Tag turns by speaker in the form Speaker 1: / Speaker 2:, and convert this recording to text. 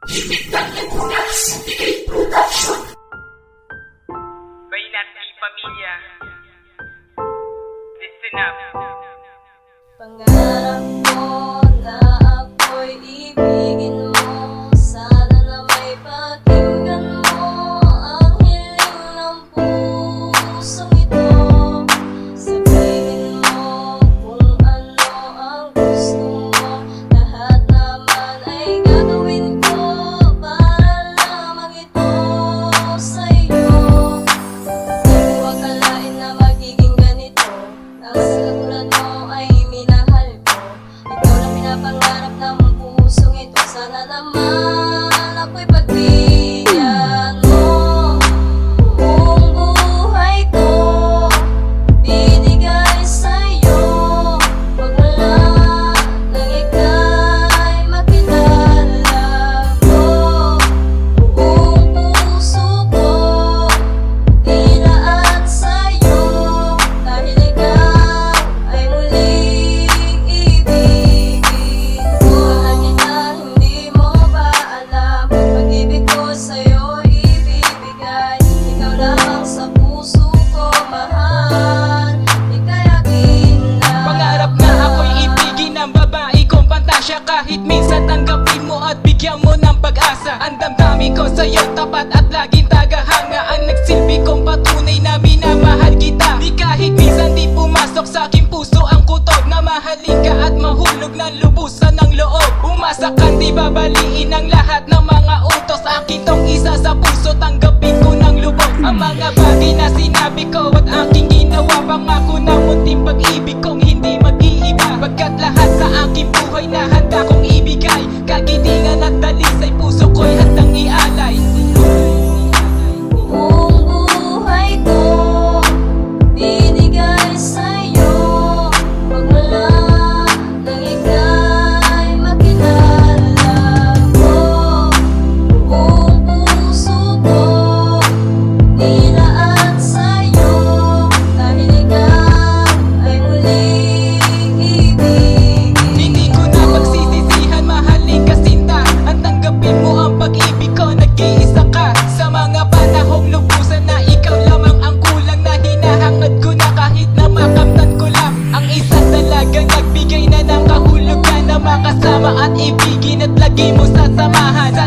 Speaker 1: Bainati Pamilya, listen up.
Speaker 2: Pangarap ko na ako'y ibigin mo. Sana na may pakinggan mo ang hiling ng pusong ito. Sabihin mo kung ano ang gusto mo. Lahat naman ay gagawin ko para lamang ito sa'yo. Di ko akalain na magiging ganito. Ang katulad mo ay minahal ko. Ikaw lang pinapangarap ng pusong ito. Sana naman ako'y pagbigyan mo. Buong buhay ko binigay sa'yo. Huwag mo lang nang ika'y makilala ko. Buong puso ko nilaan sa'yo. Dahil ikaw ay muling ibigin ko. Mahal kita, hindi mo ba alam? Pag-ibig ko sa'yo ibibigay. Ikaw lang sa puso ko, mahal. Ika'y akin lang.
Speaker 3: Pangarap na ako'y ibigin ng babae kong pantasya. Kahit minsan tanggapin mo at bigyan mo ng pag-asa. Ang damdamin ko sa'yo tapat at laging tagahanga. Ang nagsilbi kong patunay na minamahal kita. Di kahit minsan di pumasok sa aking puso ang kutob na mahalin ka at mahulog ng lubusan ng loob. Umasa ka, di babaliin ang lahat ng mga utos. Akin tong isa sa puso, tanggapin ko ng lubos ang mga bagay na sinabi ko at aking ginawa. Pangako na munting pag-ibig kong hindi mag-iiba. Pagkat lahat sa aking buhay na handa kong ibigay. Kagitingan at dalisay, puso ko'y handang ialay.
Speaker 2: Buong buhay ko binigay sa'yo. Huwag mo lang nang ika'y makilala ko. Buong puso ko nilaan sa'yo. Dahil ikaw ay muling ibigin.
Speaker 3: Hindi ko na pagsisisihan, mahalin ka sinta. Ang tanggapin mo ang pag-ibig ko, nag-iisa ka. Sa mga panahong lubusan na ikaw lamang ang kulang na hinahangad ko na kahit na makamtan ko lang. Ang isang dalagang nagbigay na ng kahulugan na makasama at ibigin at lagi mo sasamahan. Sa